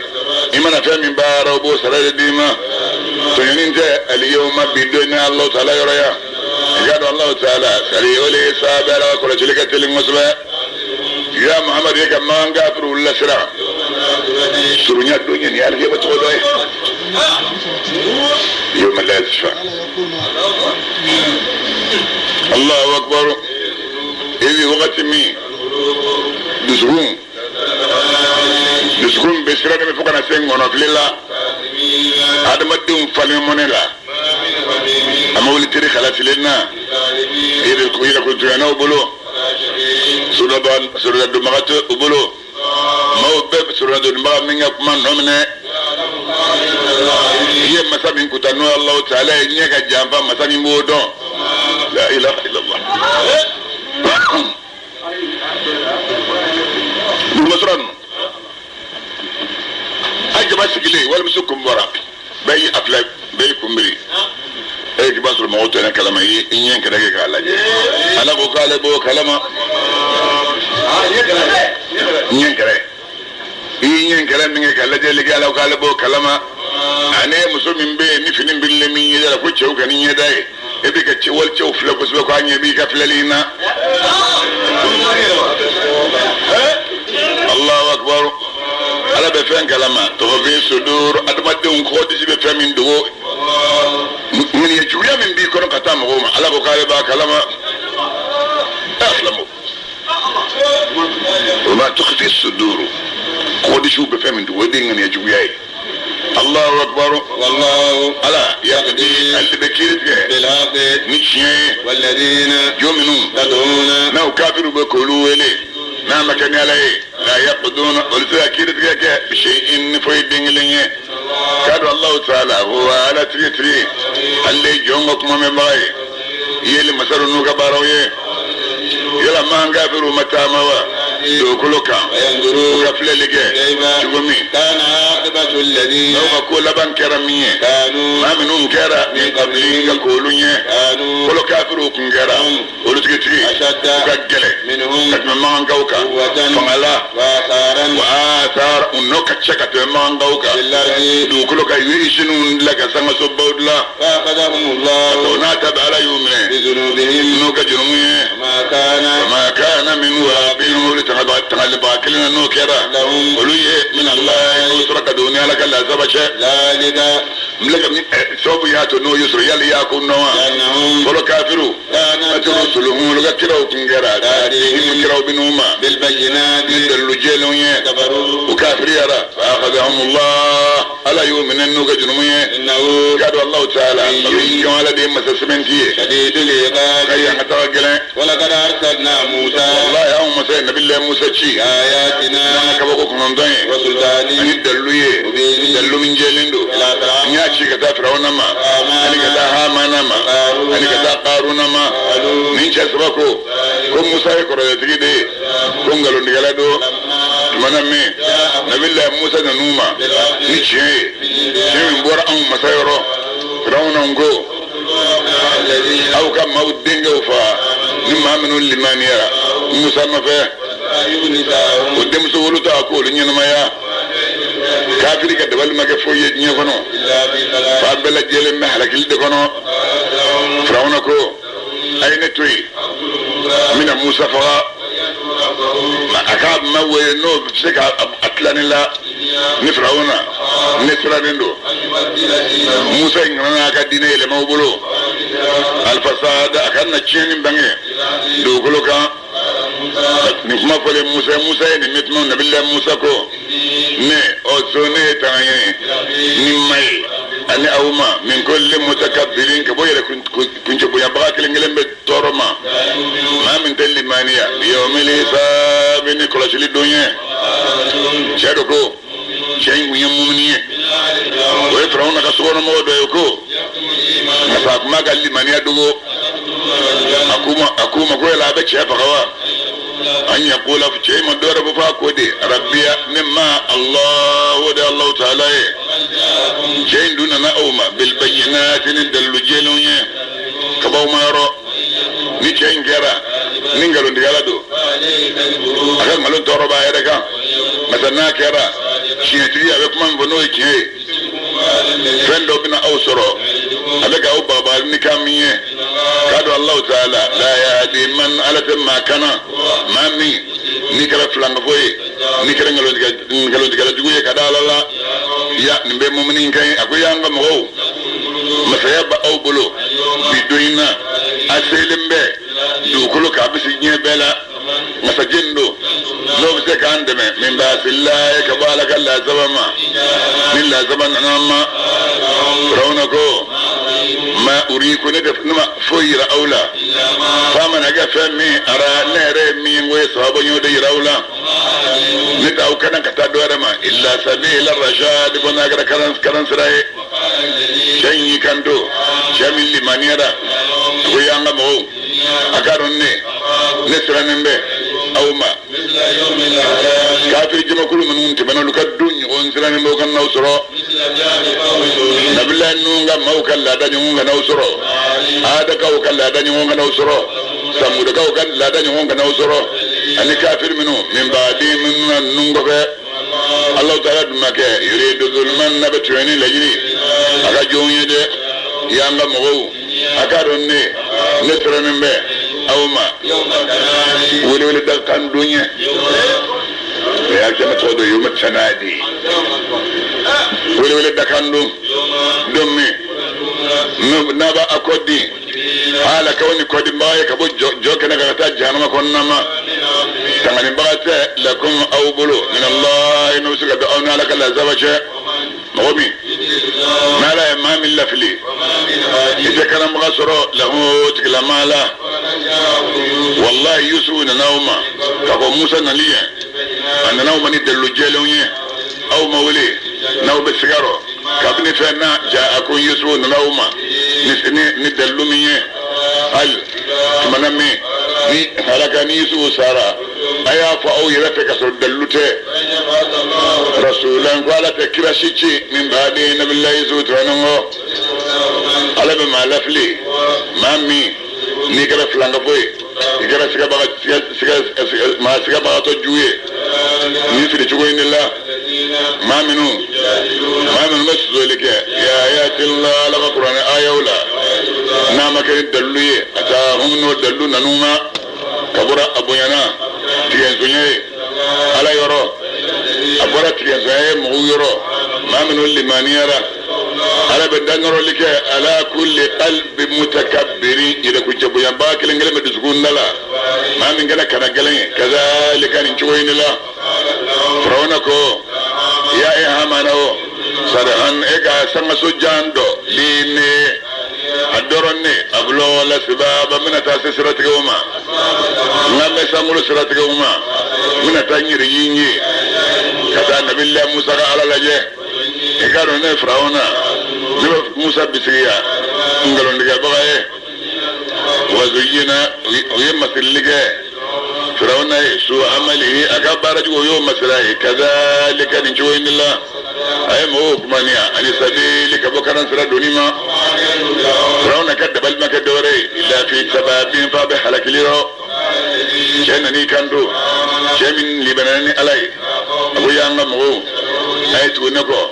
S1: imana fe min bara bo sarai dima to yininte al yawma biduna Allah ta'ala yoraya yado Allah ta'ala sari wali sabara ko rajulika tilin musba ya Muhammad ya kama Gafir wala sira surunya dunya ni alge ba to doy يوم لا يشفع الله أكبر إذ وقت مي دسكون بسرعة من فوق نسين ونفللا هذا ما دون فلم منلا أما ولي تري خلاص لنا إذا كويلا كنت أنا وبلو سورة دمغت وبلو ما هو باب سورة دمغت من يكمن نمنا هي مسامين كتانو الله تعالى إنك جامفا مسامين بودون لا إله إلا الله بمصران أجب أسكلي ولا مسكم ورا بي أفلا بي كمبري أيك باسر الموت أنا كلامه إني كده كلا أنا بقول بو كلامه إني كده إني كلام مني كلا جل جل وقال بو كلامه أنا مسلم بي نفني بالله مين يدا كوتشو كان يداي أبي كتشوال تشوف فلوس بكوني أبي كفلالينا الله أكبر على بفهم كلامه تغفي صدور أدمتهم خودي بفهم من دو من يجويا من بيكون كتام غوما على بقال با كلامه أسلموا وما تخفي الصدور خودي شو بفهم من دو دين من يجويا الله أكبر والله ألا يقضي اللي بكيرت بالحق نشيه والذين يؤمنون يدعون نو كافر بقولوا إليه ما مكان عليه لا يقضون ولذا كيرت بشيء فيدين ليه كاد الله تعالى هو على تري اللي جونكم من باي يلي مسروا نوكا بارويه يلا ما نغافروا متاموا دوكلوكا ينظروا غفل لك شومي كان عاقبة الذين لو كل بان كرميه كانوا ما منهم كرا من قبلين يقولون كانوا كل كافروا كنجرا ولتكتري أشد منهم كما نغوكا فملا وآثار ونوكا تشكت ما نغوكا دوكلوكا يشنون لك سما سبودلا فأخذهم الله وناتب على يومه بذنوبهم نوكا جرميه وما كان من وابين تغلب كلنا نوكرا وليه من الله يسرك دنيا لك لا زبش ذلك ملك سوبيات نو يسر يلي يكون نوا فلو كافروا رسلهم لك كراو كنجرا كراو بنوما بالبينات دلجلون كفروا وكافر يرى فاخذهم الله الا يؤمن انه جنميه انه قال الله تعالى كما لدي مسسمنتي شديد العقاب كي يتوكل ولقد ارسلنا موسى والله يا موسى النبي الله موسى شي آياتنا كبوكم من دين وسلطان ان دلوا من جلندو يا شي كذا فرعون ما ان كذا هامان ما ان كذا قارون ما من جسبكو كم موسى يقرأ تريد كم قالوا نقلادو منامي نبي الله موسى نوما نيشي شيء بورا أم مسيرو فرعون أنغو أو كم موت دينجو فا نما منو اللي يرى موسى ما فيه ودم سولو تأكل إنما يا كافر كدبل ما كفوي نيفنو فابلا جيل محلك لدكنو فرعون كو أين توي من موسى فا أكاد ما وينو بسك أتلاني لا نفرعونا نسرانيندو موسى إننا أكاديني لما وبلو الفساد أكاد نتشين بانجي دوكلو كان نفما فلي موسى نمتمون نبي الله موسى كو ني أوزوني تاني نمي أنا أوما من كل متكبرين كبويا كنت بويا بغاك لنجلن بتورما ما من تلي مانيا يوم الحساب نكلاش للدنيا شادوكو شيء ويمومنيه ويفرعون كسورنا مودوكو نفاق ما قال لي مانيا دوغو أكوما كوي لابد شيء فقوا أن يقول في شيء من دور بفاكو دي ربي مما الله ودي الله تعالى شيء دوننا أوما بالبينات ندلو جيلونيه كباو ما يرو نيشين كرا نينغالو نديالادو nga ngalon toro ba yere kan masana kera chiyeti ya be kuma mbono ikiye fendo bina ausoro abeka au baba ni kamiye kadu Allah taala la yahdi man alata ma kana mami ni kala flanga boy ni kala ngalon diga juye kadala la ya nimbe mumini kai akuyanga mo masaya ba au bolo bidoina aselimbe dukulu kabisi nyebela masajendo no bise kan deme min basillahi kabalaka la sabama min la zaman anama rawnako ma uriku ne defnuma foyira aula fama naga fami ara nere mi ngoy sahabo nyode irawla ne taw kana kata dorama illa sabila rashad bona gara karan sirai shanyi kando jamil maniara ko yanga mo akaronne nesranembe awma kafir jama kulu mun tibana lukadun on siranembe kan nawsoro nabilla nunga mawkalla danyu nga nawsoro ada kaw kala danyu nga nawsoro samuda kaw kala danyu nga nawsoro ani kafir minu min baadi min nunga be Allah ta'ala dumake yuridu zulman nabatwani lajini aga jonyede yanga mo akaronne nesranembe awma wele dakan dunya ya jama todo yuma tanadi wele dakan dummi naba akodi hala kawni kodi mbaye kabo joke na kata jahannama konnama tangani bagate lakum awbulu min Allah nusika da'una laka la zabache مومي ما لا ما من لفلي إذا كان مغصرو له تكلا مالا والله يسوون نوما كفو موسى نليا أن نوما ندلو جيلوني أو مولي نو بسيارو كابني فينا جاءكم يسوون نوما نسني ندلو مي هل تمنمي ni halakani يسوع سارا أيا فأو يرفع كسر دلوته رسولا قال تكرشيتي من بعد نبي الله يسوع ترانو على بما لفلي مامي نيكرا فلانغبوي نيكرا سيكا ما سيكا بغاتو جوي نيفري تقوين الله مامي مسوي لك يا آيات الله لغا قرآن آية ولا نعم كريم دلوي أتاهم نو دلو ننوما كبرا أبو ينا تيانزوني على يورو أبورا تيانزوني مغو يورو مامي اللي على بدنرو لك على كل قلب متكبرين إذا كنت أبو ينباك لنجل مدسكون لا مامي نجل كنجلين كذلك ننشوين لا فرونكو يا إهامانو سرحان إيقا سمسو جاندو ليني أدورني أبلو ولا سباب من تاسي سراتك وما نعم سامولو سراتك وما من تاني ريني كتا نبي الله موسى على لجه إكارو نفراونا نبا موسى بسريا نقلون لك بغاية وزينا ويمثل لك فراونا سوء عمله أكبر جو يوم مسرائي كذلك ننشوين الله أي موك مانيا أني سبيلك بكرا سرا دونيما فراونا كدب المكدوري إلا في سبابين فابح لك ليرو كأنني كندو كمن لبناني علي أبو يانغا مغو أي تونكو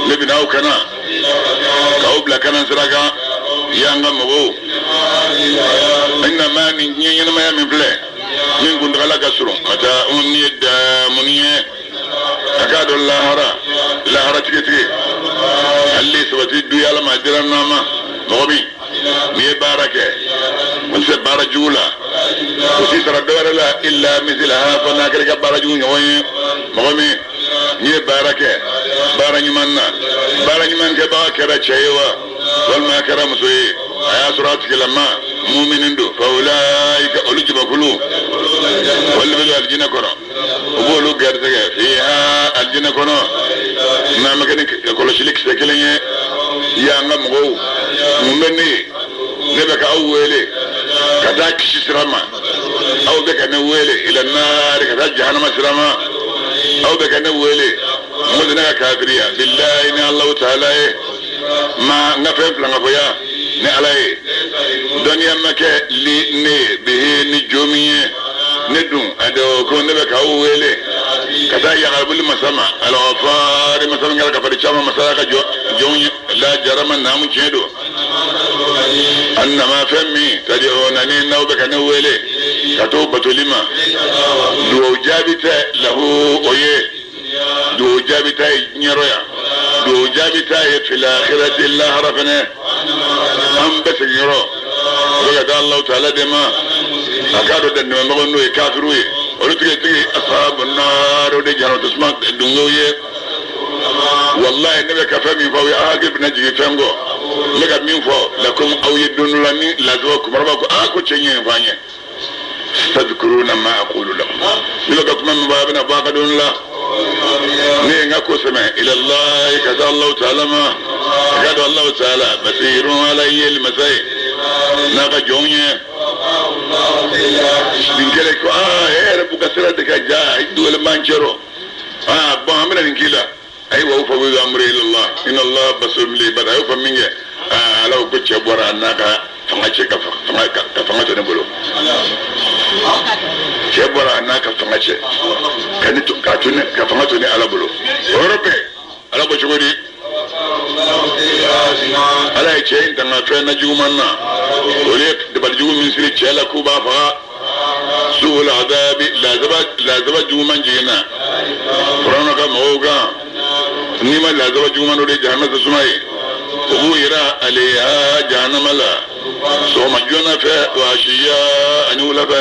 S1: لبناو كنا كأوبلا كنا سراغا يانغا مغو إنما نينينا ما يمن فلي من كنت غلا كسرو متى أني الدامنية أكاد lahara tigiti alli sabati duya la majirana ma mobi ni barake munse barajula usi taradara la illa mithlaha fa nakalika baraju nyoy mobi ni barake baranyuman ke ba kera chewa wal ma kera musui aya surat lama mu'minin do fa ulaika ulujba kulu wal bil aljina kono ubulu gardege fiha aljina kono na magani ko shilik sekelenye ya ngam go mumeni nebe ka awele kada kisirama aw be kana wele ila nar kada jahannama sirama aw be kana wele mudna kafiriya billahi ni allah ta'ala ma ngafe planga boya ni alay dunya make li ne bihi ni jomiye ندون ادو كون نبك اوله كذا يغلب المسمع الغفار مسمع قال كفر شام مساك جون لا جرم نام كيدو انما فمي تدعونني نوبك نوله كتوبه لما دو جابت له اويه دو جابت نيرويا دو جابت في الاخره الله رفنا ام بس نيرو وقال الله تعالى دما akado den no ngono e kafiru e o tigi ashabun nar o de jaro to sma dungo ye wallahi nabe ka fami fa ya agib naji fengo lega min fo lakum aw yadun lami lazakum rabako ako chenye fanye tadhkuruna ma aqulu lakum lega kuma babina baqadun la ne ngako sama ila allah kaza allah ta'ala ma kaza allah ta'ala basirun alayhi almasai naga jonye dingere ko rabu kasira de kaja idul manchero ba amina dingila ay wa fa bi amri ila allah inna allah basir li bada ay fa minge ala ko ce bora naka fanga ce ka fanga to ne bolo ce bora naka fanga ce kan to ka to ne ka fanga to ne ala bolo europe ala ko chugodi ala ce inda na fe na jumanna ole de bal jugu min siri ce la ku ba fa sul adab la zaba juman jina qur'an ka moga ni ma la zaba juman de jahannam da sumai ko ira alaiha jahannam la so ma jona fa wa shiya anu la fa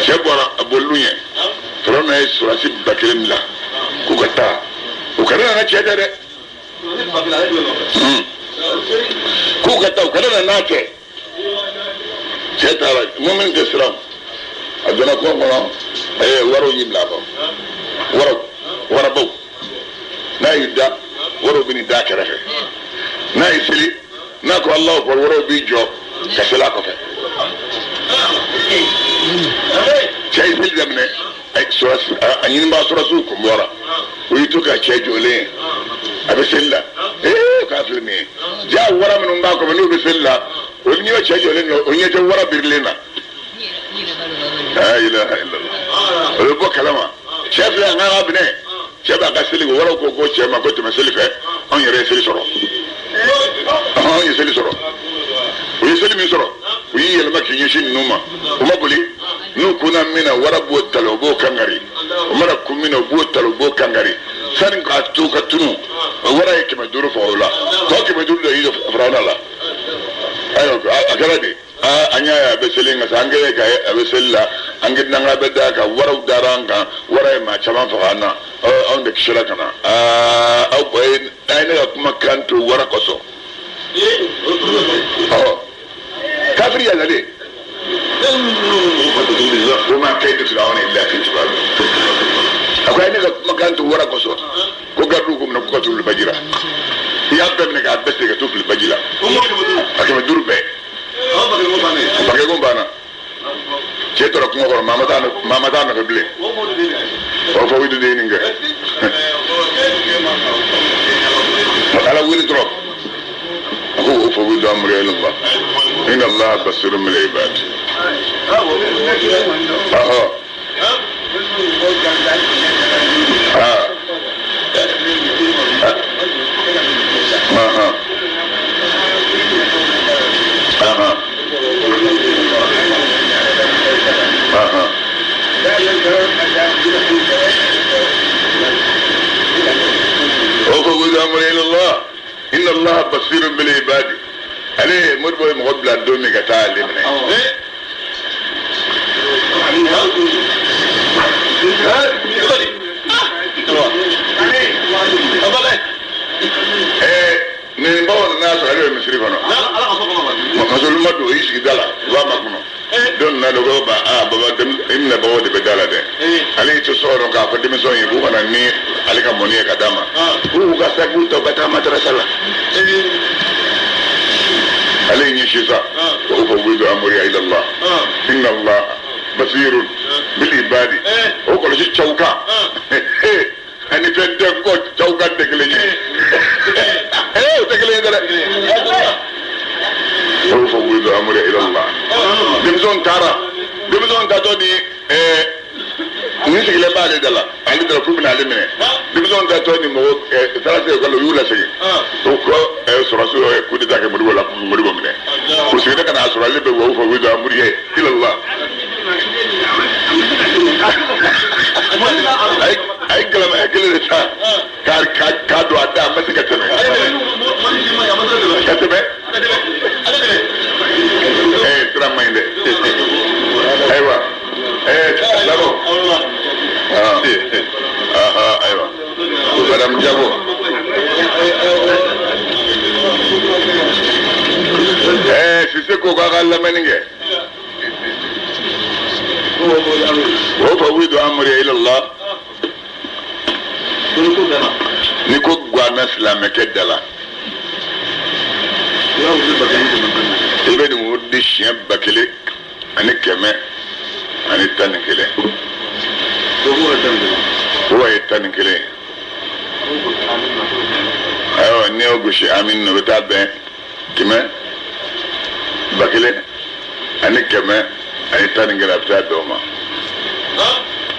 S1: jabara abulunya qur'an ay surasi bakrim la ku kata ku kana na ce da ku kata ku kana na ce tara mu'min islam aduna ko mo waro yibla ba waro bo na yidda waro bini da kare na isili na ko allah ko waro bi jo ka sala ko fe chay bil jamne ay suras anyin ba surasu ko wara uyito ka chay jole abisilla kafir ne ja wara mun ba ko no bisilla وني وجهي وني جورا برلينا لا اله الا الله ولو كلامه شاف لا انا ابني شاف غسل ولا كوكو ما كنت مسلف ان يرسل سرو يسلي سرو ويسلي من سرو وي لما كيشين نوما وما بقولي نو كنا منا ورب وتلوبو كانغري ومرا كمنا بو تلوبو كانغري سان كاتو كاتنو وراي كما دورو فولا تو كما دورو يدو فرانا لا ayo agarade anya ya beselinga sangere ka abesella angidna ngabeda ka waraw daranga waray ma chama fana on de kishira kana au boy ayna kuma kanto warakoso kafiri ya lade kuma kai da firawon illa fi tibal akwai ne kuma kanto warakoso ko gardu kuma ko tul bajira ya bemne ga beste ga tul bajila akama durbe bage go bana cetoro ko ngoro mama dana ko ble o fo widu de ninga ala wili trop ko fo widu amre Allah inna Allah basirun bil ibad إن الله بصير بالعباد عليه مربو مغبل الدومي كتال لمنه من بعض الناس عليه مسرفنا مسؤول ما دو يشي دلا وما كنا دون نلقوا بابا دم إن بعض بدلا ده عليه تصور إنك أفضل مسوي يبغى نني عليك مونية كداما هو كسبوا تبتا ما ترسلا عليه يشيزا وأفوض أمري إلى الله إن الله بصير بالعباد هو كل شيء شوكا أني فندق قط شوكا تكلني تكلني ده وفوض أمري إلى الله دمزون ترى دمزون تاتودي نيجي لبالي دلا علي دلا كل من علمنا دمزون تاتودي مو ثلاثة قالوا يولا شيء وكو سراسو كودي تاكي مريولا مريولا منه وسيدا كان أسرع اللي بوفوض أمري إلى الله أي كلام أكل الإنسان كادو أدا ما سكتمه كتمه إيه ترى ما يندي أيوة إيه لابو أيوة مدام جابو إيه سيسكو كاغالا منينجي وفوض أمري إلى الله نيكو غوانا سلامك دلا ibedi wudi shia bakele ani keme ani tanikele huwa tanikele ayo ne ogushi amin no betabe kime bakele ani keme ani tanikele betabe oma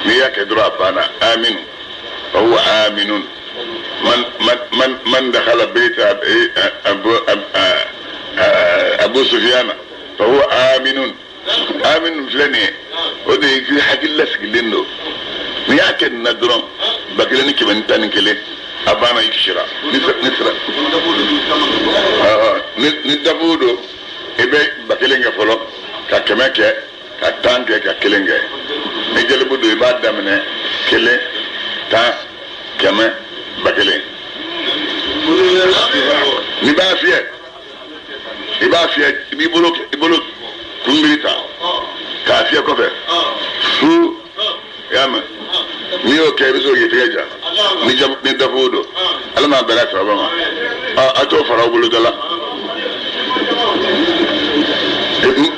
S1: ni yake dura bana amin huwa aminun من دخل بيت أبو سفيان فهو آمن آمن فلاني ودي في حاجة لسك لينو نياكن ندرم بكلني كمان تاني كله أبانا يكشرا نسرا ندبودو إبى بكلني فلو ككمك كتانك ككلني نجلي بدو إباد دمنه كله تا كمان bakele ni ba fiye bi bolo kumbita ka fiye ko fe fu yama ni o ke biso ye teja ni jam ni dafudo alama bala fa ba ma a to fara bolo dala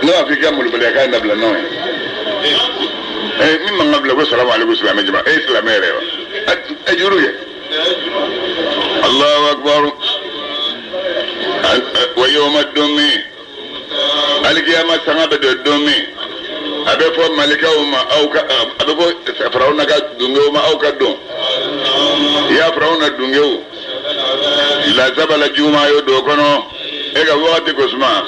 S1: na afika mo bala ka na bla no mi ma bla ko salamu alaykum salam jama islam rewa ajuru ye الله أكبر ويوم الدمي القيامة سنبدأ الدمي أبي فو ملكة وما أو أبي فو فرعون كدنجو وما أو كدون يا فرعون الدنجو لا زبل جوما يدو كنو إيجا وقت كسمة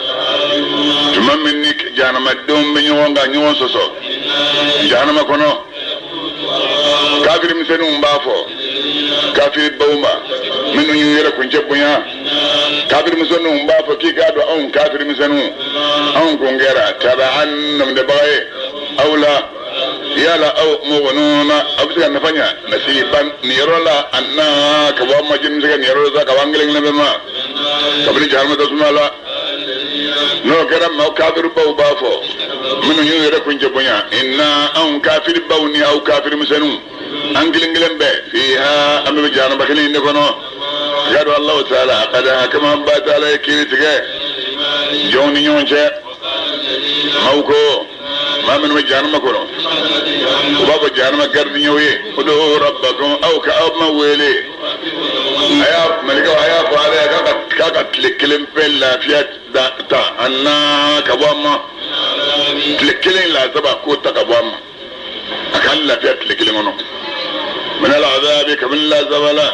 S1: ثم منك جانا الدم بنيوانغا نيوان سوسو جانا كنو كافر مسنون بافو كافر بوما منو ييرا كونجي بويا كافر مسنون بافو كي كادو اون كافر مسنون اون كونغيرا تبعا من دباي اولا يالا او مغنونا ابسي نفانيا نسيبا نيرولا انا كبا ما جيمسكا نيرولا كوانغلين لبما كبري جارما تسمالا نو كرام ما كافر بو بافو منو ييرا كونجي بويا ان اون كافر بوني او كافر مسنون أنجلين به فيها أمي بجانا بخلين نكونو قالوا الله تعالى قد كما بات على كيرتك جوني يونشة موكو ما من وجانا مكونو وبابا جانا مكرد نيوي ودو ربكم أو كأب مويلي هيا ملكو هيا فعلي كاكت لكلم بلا فيات تا أنا كبواما تلكلين لا زبا كوتا كبواما أكال لا فيات لكلمونو من العذاب كمن لا زبلا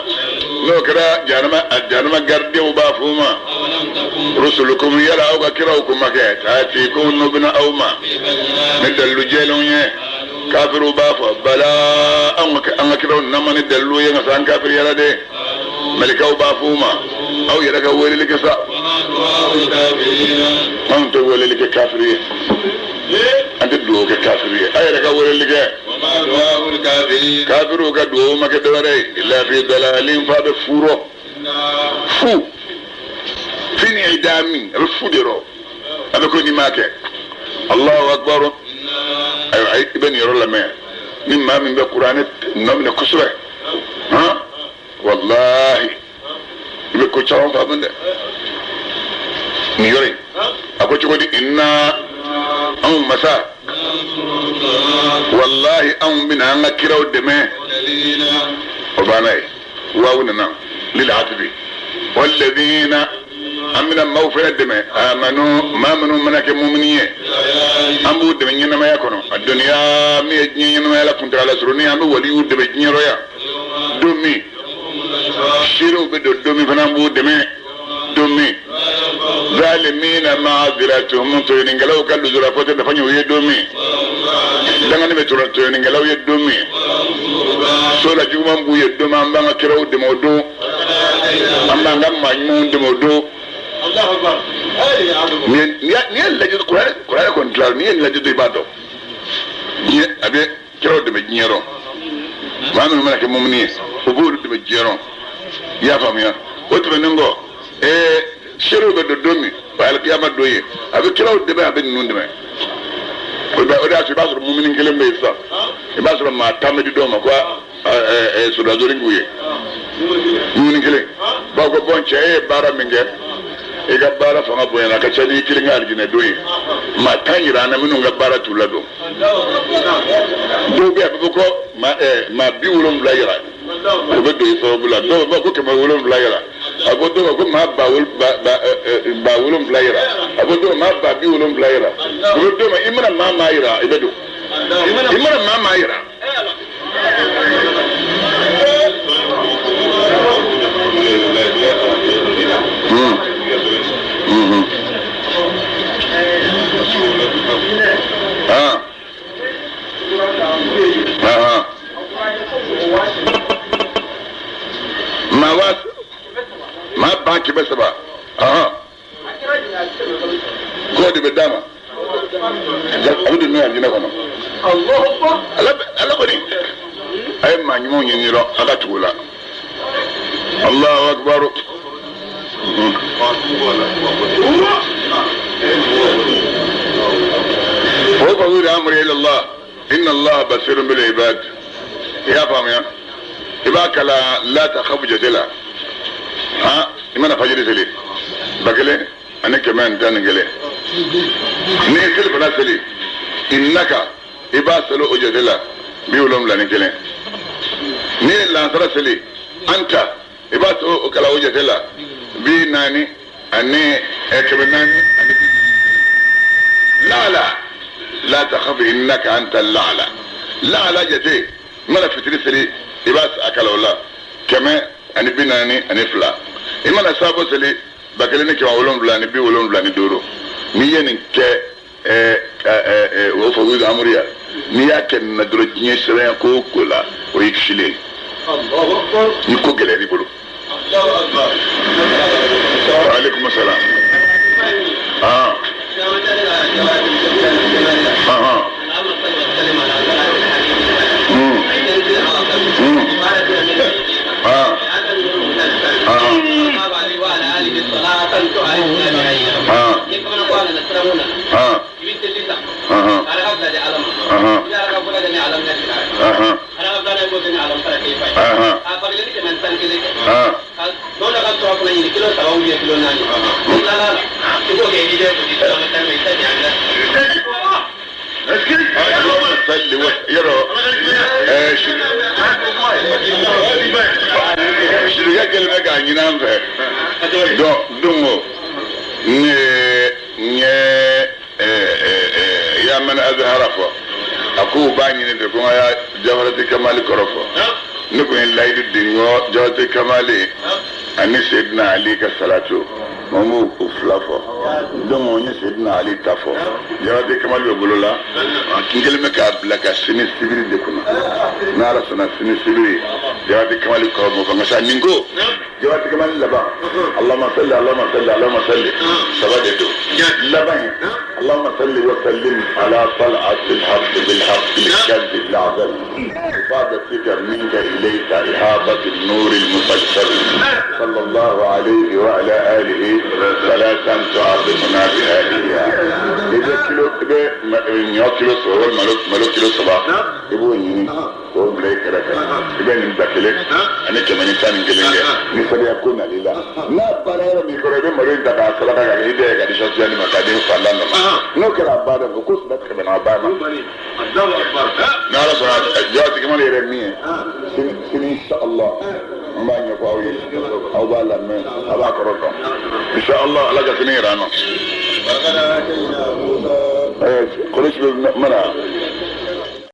S1: نوكرا جانما قردي وبافوما رسلكم يرعوك كراوكم مكات هاتيكم نبنا أوما ندلو جيلون كافر وبافا بلا أما كراو نما ندلو ينسان كافر يردي ملكا وبافوما أو يرك أولي لك سا أنت أولي لك كافرية أنت دلوك كافرية أي رك أولي لك كافر وكدو ما كدوري إلا في ضلال فاد فورو فو فيني عدامي الفوديرو هذا كوني ماك الله أكبر أيوة ابن يرى لما مما من القرآن نمنا كسرة ها والله يبقى كتشاون فابن ده نيوري أقول تقولي إنا أو مساء والله أم بنا نكره الدماء وباناي واونا للعتبي والذين amina mawfa deme amanu mamanu manake mu'miniye ambu deme nyina ma yakono adunya mi nyina ma la kunta ala suruni ambu wali u deme nyiro ya domi shiru be domi fana ambu deme domi zalimina ma'aziratuhum to yingalaw kallu zura fote da fanyo ye domi danga ne betura to yingalaw ye domi so la juma mbu ye domi amba kiraw de modo amba ngam majmu de modo Allahu akbar ni la jidu qur'an control ni la jidu ibado ni abe kiraw de nyero manu malaka mumni uburu de jero ya famia otu benengo shiru be domi wal qiyama doye abe kiraw de be abe nun de me ko ba oda ci basru mu'minin kelem be sa e basru ma tamedi do ma kwa so da dorin guye mu'minin kelem ba ko bonche bara minge e ga bara fa ngabo yana ka chali kilinga arjine doye ma tanyira na minu ga bara tulado do be ko ma bi wulum la yara ko be do so bula do ba ko ke ma wulum la yara abodo ko ma ba wulum la yara abodo ma ba bi wulum la yara abodo ma imra ma ma yara ibedo imra ma ma yara ma ba ki basa ba ko de bedama abudu no yanjina kono Allah ko ni ay ma nyimo nyiro aga tula Allahu akbar وقول امر الى الله ان الله بصير بالعباد يا فاهم يا ibaka la takhafu jatila ha imana fajiri seli bakele anake man tan gele ni kel bala seli innaka ibasalu ujatila biulum la nikele ni la tara seli anta ibasu kala ujatila bi nani ane ekbenani la takhafu innaka anta la jate mala fitri seli ibas akalawla keme ani binani ani fla imana sabo sele bakele ne kema wolon blani bi wolon blani doro mi yenin ke wo fo wido amuriya ni yake na doro jinye sere ko kola o yikshile Allahu akbar ni ko gele ni bulu Allahu akbar wa alaikum assalam يا من أظهر أكو باني نتكون يا جوهرة كمال كرفو نكون لايد الدين جوهرة كمال أني سيدنا علي كالصلاة ممو أفلافو دمو ني سيدنا علي تافو جوهرة كمال يقولوا لا نجل مكاب لك سنين سبيري ديكونا نارا سنة سنين سبيري جوهرة كمال كرفو فمسا نينكو جوهرة كمال لبا اللهم صل اللهم صل اللهم صل سبادتو لبا اللهم صل وسلم على طلعة الحق بالحق الكذب الأعظم إفادتك منك إليك إحاطة النور المسلسل صلى الله عليه وعلى آله صلاة تعظمنا بها إياه إذا كيلو صور ملو كيلو صباح يبوني وبلاي كركا إذا نبكلك أنا كمان إنسان إنجليزي نسبي أكون لله ما برا ميكروبي مريض دكا صلاة على إيدي كذي شخصيا ما كذي فلان نوكر بعد الوقوف بس كمان عبارة نعرف جاتك كمان يرميه سن إن شاء الله mbanya kwa wi au bala me aba koroto insha Allah alaga tinira no kolish mana